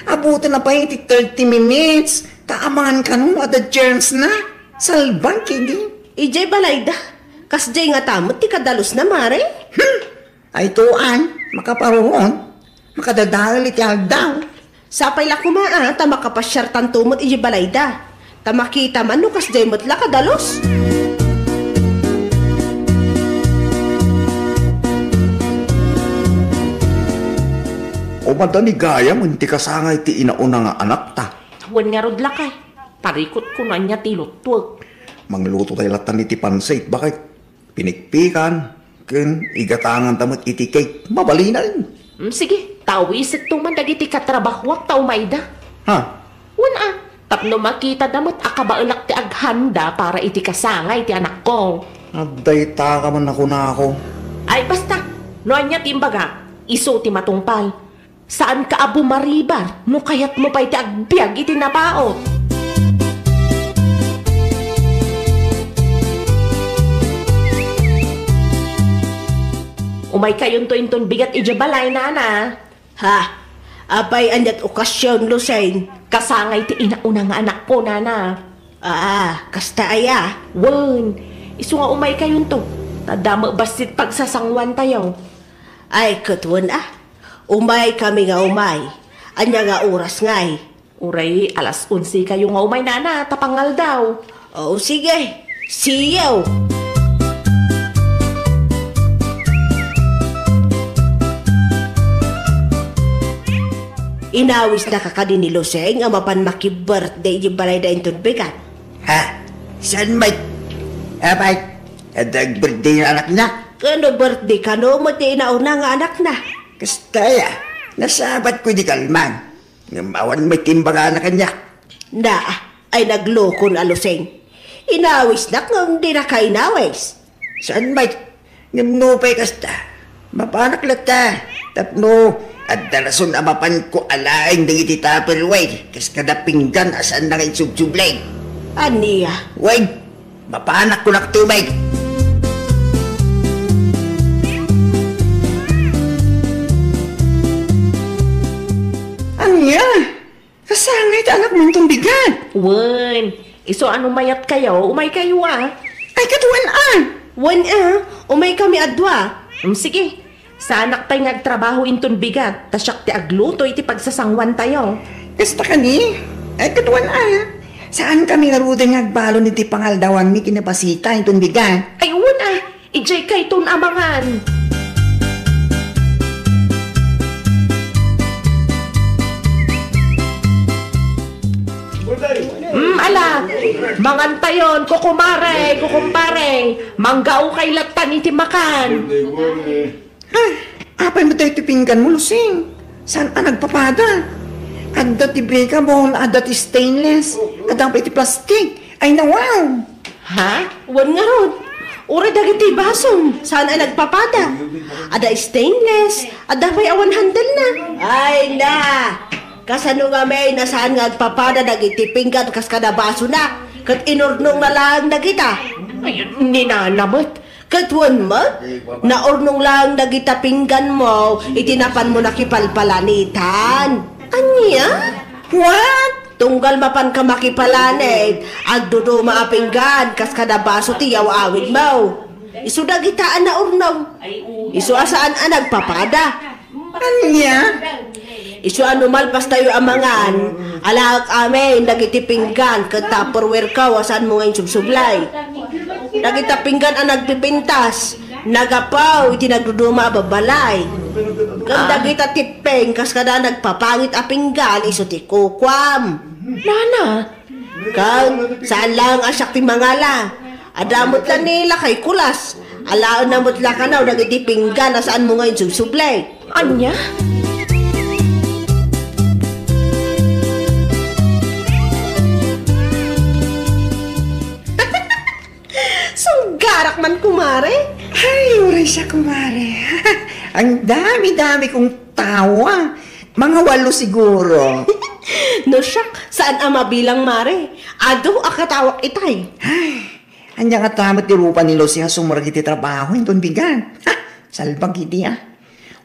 Abutan na pa iti 30 minutes. Taamangan ka nung ada germs na. Salbang kini. Ijay balayda. Kasjay nga tamot ti kadalos na mare. Ay tuan, makaparoon. Makadadahal iti aldaw. Sapay la kumaa, ta makapasyar tantumot ijay balayda. Ta makita man no kasjay mo't la kadalos. O madani gaya mo, hindi kasangay ti inauna nga anak ta. Wan nga rod lakay. Parikot ko na niya tilutwag. Mangluto tayo latan iti pansait, bakit? Pinikpikan, ken igatangan tamat iti cake, mabali na rin. Sige, tawisit tuman dagiti katrabahwak tao mayda. Ha? Wan tapno makita damot akabaalak ti aghanda para iti kasangay ti anak ko. Aday taka man ako na ako. Ay basta, noan niya timbaga, iso ti matungpal. Saan ka abo maribar, no kayat mo pa iti agbyag iti napaot. Umay kayon to inton bigat ijabalay na. Ha? Abay anyat okasyon Lusain. Kasangay ti inauna nga anak ko, nana. Kasta aya. Wan, iso nga umay kayon to. Tadama basit pagsasangwan tayo. Ay, katwan Umay kami nga umay. Anya nga oras ngay. Uray, alas 11 kayo nga umay, nana. Tapangal daw. Oo, sige. Siyaw. Inawis na kakadin ni Loseng ang mapan maki-birthday yung balay da inton bigat. Ha? Saan ba? Abay, adag birthday ng anak na. Kano birthday ka no? Mati inauna nga anak na. Kastaya, nasabat ko di kalman. Ngamawan may timbaga na kanya. Na, ay nagloko na Loseng. Inawis na kung di na ka inawis. Saan ba? Ngamnupay kasta. Mapanak lata. Tapno, at dalason amapan ko alaing ng iti Tupperware. Kas kada pinggan asan na kayo subsublay. Aniya? Wait, mapanak ko naktumay. Anya? Kasangay ta anak mong tumbigan. Wan, iso ano mayat kayo? Umay kayo Ay katuan Wan umay kami adwa. Sige, sa anak tayo nagtrabaho inton bigat, tasyak ti agluto iti pagsasangwan tayo. Kasta kani? Ay katuan Saan kami narudan ngagbalo ni ti pangaldawan mi kinapasita itong bigan? Ay wan ijay kay ton amangan. Ala, mangantayon, kukumare, manggao kay latan iti makan. Apay mo tayo tipinggan mo, Lusing. Saan ka nagpapada? Adda ti breka mo, adda ti stainless, adda pa ti plastic. Ay nawaw! Ha? Wan nga ron. Uri dagiti bason. Saan ay nagpapada? Ada stainless. Ada may awan handle na. Ay na! Kasano nga may nasaan nga agpapada dagiti pinggan kas kada baso na. Kat inurnong na lang na kita. Ay, ninanamot. Katwan mo? Naurnong lang dagita pinggan mo. Itinapan mo na kipalpalanitan. Anya? What? Tunggal mapan ka makipalanit. Agdudo maapinggan kas kada baso tiyaw awid mo. Isu dagitaan na urnong. Isu asaan ang nagpapada. Anya? Isu ano malpas tayo amangan. Alaak amin nagitipinggan kat Tupperware ka wasan mo ngayon subsublay. Nagitapinggan ang nagpipintas. Nagapaw, iti nagduduma babalay. Ganda kita tipeng, kas kada nagpapangit apinggan, iso ti kukwam. Nana, Kang, saan lang asyak ti mangala? Adamot lang nila kay kulas. Alaan na mo't lang ka na, nagiti pinggan na saan mo ngayon susublay. anya? Sunggarak man kumare. Ay, uray siya, kumare. Ang dami-dami kong tawa. Mga 8 siguro. No siyak, saan ama bilang mare? Ado akatawak itay. Ay, andyan nga tamat ti rupa ni Lucy nga sumarag iti trabaho, yung bigan. Ha, salbag iti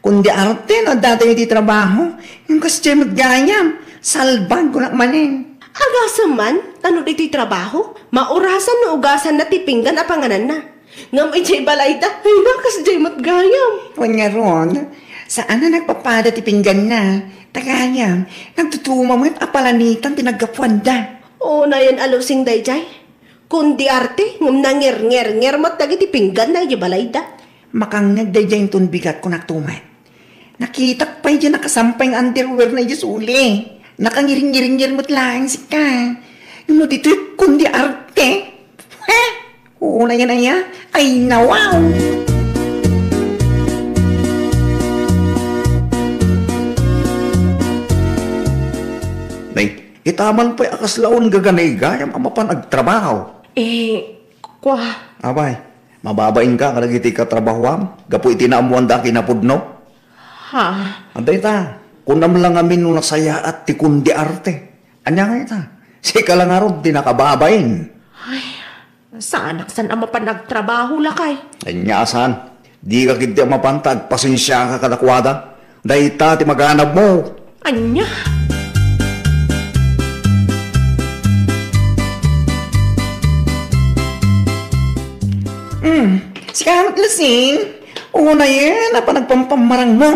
Kundi arte no, dati iti trabaho, yung kasi maggayam, salbag ko manin. Agasan man, tanod iti trabaho, maurasan no ugasan na tipinggan a panganan na. Ngam iti balayda, ay nakas jay matgayam. Huwag nga ron, saan na nagpapada ti pinggan na? Tagayam, nagtutuma mo at apalanitan tinagapuan da. Oo na yan alusing dayjay. Kundi arte, ngam nangir-ngir-ngir mat dagiti pinggan na iti balayda. Makang nagdayjay yung bigat ko naktumat. Nakita pa yung nakasampay ng underwear na yung uli. Nakangiring-ngiring mo't lang si ka. Yung mo dito kundi arte. Ha? Oo na yan ay ay nawaw. Nay, itaman pa'y akaslaon gaganay gayam ama pa nagtrabaho. Kwa, Abay, mababain ka kalagiti ka trabahoam. Gapo itinaamuan da kinapudno. ha? Anday ta, kunam lang amin nung nasaya at ti kundi arte. Anya nga ita, si kalangarod di nakababain. Saan aksan ama pa nagtrabaho lakay? Anya asan, di ka kiti mapantag, pasensya ka kadakwada. Day ta ti maghanap mo. Anya? Si Kamot Lasing, oo na yan, nagpampamarang mo.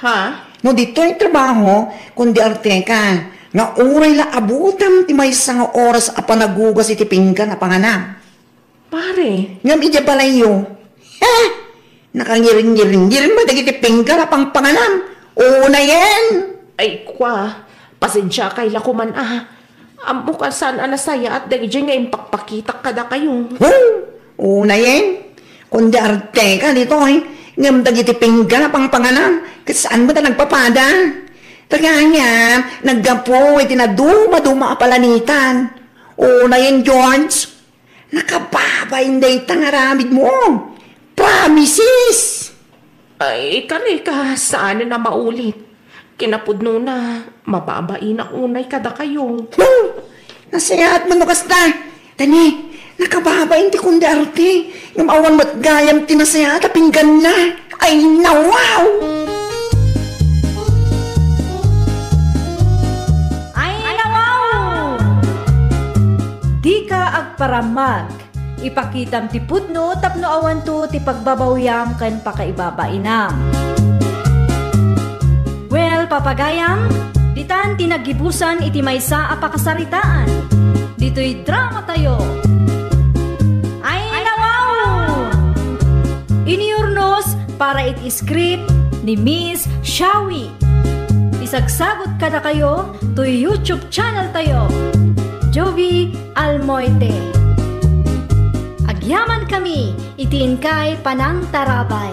Ha? No, dito yung trabaho, kundi arte ka. Nga uray la abutam ti may isang oras a panagugas iti pinggan a panganam. Pare, Ngam ija balayo. Ha? Nakangiring-ngiring mo dagiti pinggan a pang panganam. Oo na yan. ay kwa, pasensya kay lakuman Amo ka saan anasaya at dagi nga impakpakitak kada kayo. Oo na yan. Kundi arte ka dito ay. Ngam dagiti pinggan a pang panganam. Kasi saan mo ta nagpapada? Taganya, naggapo, itinaduma-duma apalanitan. Oo na yan, George. Nakababay hindi tangaramid mo. Promises! Ay, ka, saan na maulit? Kinapudno na, mababain na unay kada kayo. Nasayat mo nukas na. Tani, nakababay hindi kundi arte. Yung awan mo't gayam tinasayat at pinggan na. Ay, nawaw! Di ka agparamag, ipakitam ti pudno tapno awan to ti pagbabawyam ken pakaibabainam. Well, papagayam, ditan tinagibusan iti maysa a pakasaritaan. Dito'y drama tayo. Ay nawaw! Iniurnos para iti script ni Miss Shawi. Isagsagot kada kayo to YouTube channel tayo. Jovi Almoite. Agyaman kami, itiin kay Panang Tarabay.